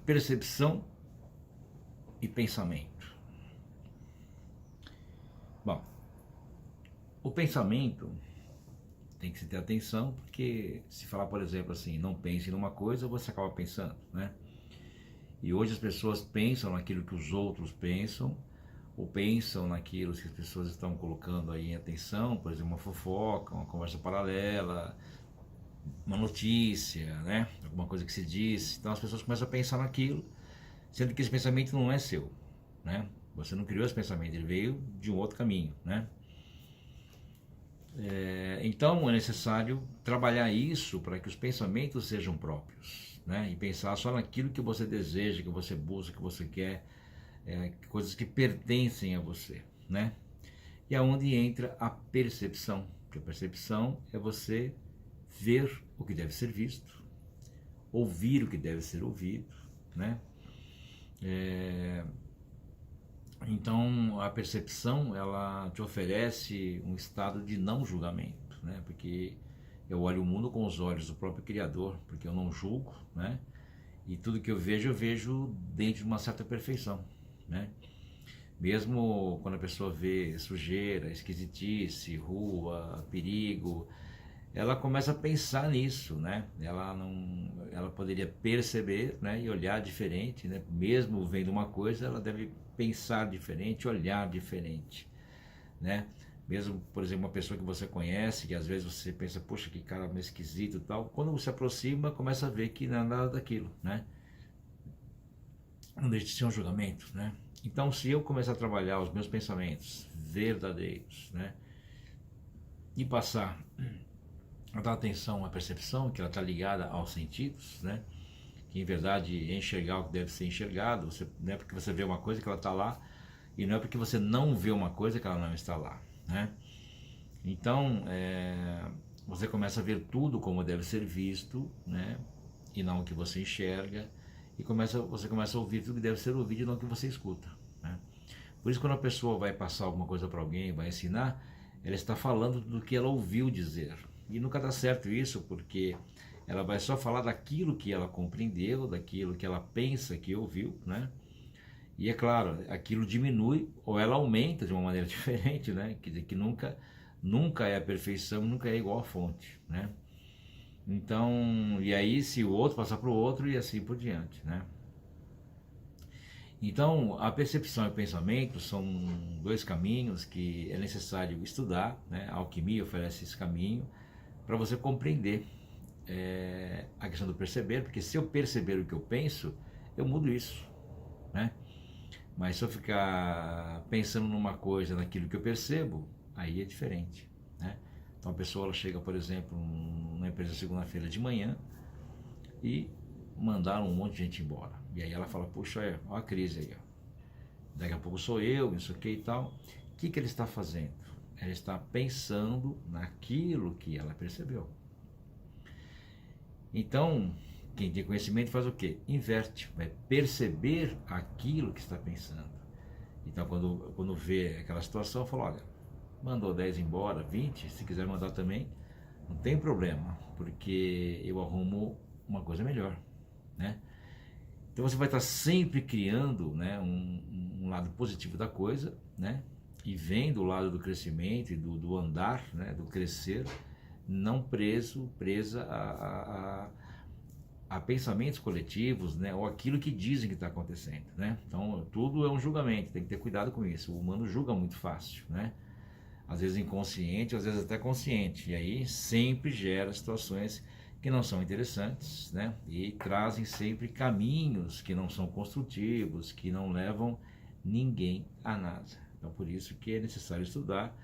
percepção e pensamento. Bom, o pensamento tem que se ter atenção, porque se falar, por exemplo, assim, não pense numa coisa, você acaba pensando, né? E hoje as pessoas pensam naquilo que os outros pensam, ou pensam naquilo que as pessoas estão colocando aí em atenção, por exemplo, uma fofoca, uma conversa paralela, uma notícia, né? Alguma coisa que se diz. Então as pessoas começam a pensar naquilo, sendo que esse pensamento não é seu, né? Você não criou esse pensamento, ele veio de um outro caminho, né? Então é necessário trabalhar isso para que os pensamentos sejam próprios, né? E pensar só naquilo que você deseja, que você busca, que você quer, coisas que pertencem a você, né? E aonde entra a percepção, porque a percepção é você ver o que deve ser visto, ouvir o que deve ser ouvido, né? Então a percepção, ela te oferece um estado de não julgamento, né? Porque eu olho o mundo com os olhos do próprio Criador, porque eu não julgo, né? E tudo que eu vejo dentro de uma certa perfeição, né? Mesmo quando a pessoa vê sujeira, esquisitice, rua, perigo, ela começa a pensar nisso, né? Ela poderia perceber, né, e olhar diferente, né? Mesmo vendo uma coisa, ela deve pensar diferente, olhar diferente, né? Mesmo, por exemplo, uma pessoa que você conhece, que às vezes você pensa, poxa, que cara meio esquisito e tal, quando você se aproxima, começa a ver que não é nada daquilo, né? Não deixa de ser um julgamento, né? Então, se eu começar a trabalhar os meus pensamentos verdadeiros, né, e passar a dar atenção à percepção, que ela está ligada aos sentidos, né, que em verdade é enxergar o que deve ser enxergado, não é porque você vê uma coisa que ela está lá, e não é porque você não vê uma coisa que ela não está lá, né? Então, você começa a ver tudo como deve ser visto, né, e não o que você enxerga, e você começa a ouvir tudo que deve ser ouvido e não o que você escuta, né? Por isso, quando a pessoa vai passar alguma coisa para alguém, vai ensinar, ela está falando do que ela ouviu dizer. E nunca dá certo isso, porque ela vai só falar daquilo que ela compreendeu, daquilo que ela pensa que ouviu, né? E é claro, aquilo diminui ou ela aumenta de uma maneira diferente, né? Quer dizer, que nunca é a perfeição, nunca é igual à fonte, né? Então, e aí se o outro passar para o outro e assim por diante, né? Então, a percepção e o pensamento são dois caminhos que é necessário estudar, né? A alquimia oferece esse caminho para você compreender a questão do perceber, porque se eu perceber o que eu penso, eu mudo isso, né? Mas se eu ficar pensando numa coisa, naquilo que eu percebo, aí é diferente, né? Então a pessoa ela chega, por exemplo, numa empresa segunda-feira de manhã e mandaram um monte de gente embora. E aí ela fala, puxa, olha a crise aí, ó. Daqui a pouco sou eu, isso aqui e tal. O que ele está fazendo? Ela está pensando naquilo que ela percebeu. Então, quem tem conhecimento faz o quê? Inverte, vai perceber aquilo que está pensando. Então, quando vê aquela situação, fala, olha, mandou 10 embora, 20, se quiser mandar também, não tem problema, porque eu arrumo uma coisa melhor, né? Então você vai estar sempre criando, né, um lado positivo da coisa, né? E vendo o lado do crescimento e do andar, né, do crescer, não presa a pensamentos coletivos, né, ou aquilo que dizem que está acontecendo, né? Então tudo é um julgamento, tem que ter cuidado com isso. O humano julga muito fácil, né? Às vezes inconsciente, às vezes até consciente, e aí sempre gera situações que não são interessantes, né? E trazem sempre caminhos que não são construtivos, que não levam ninguém a nada. Então por isso que é necessário estudar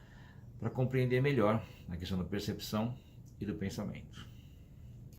para compreender melhor a questão da percepção e do pensamento.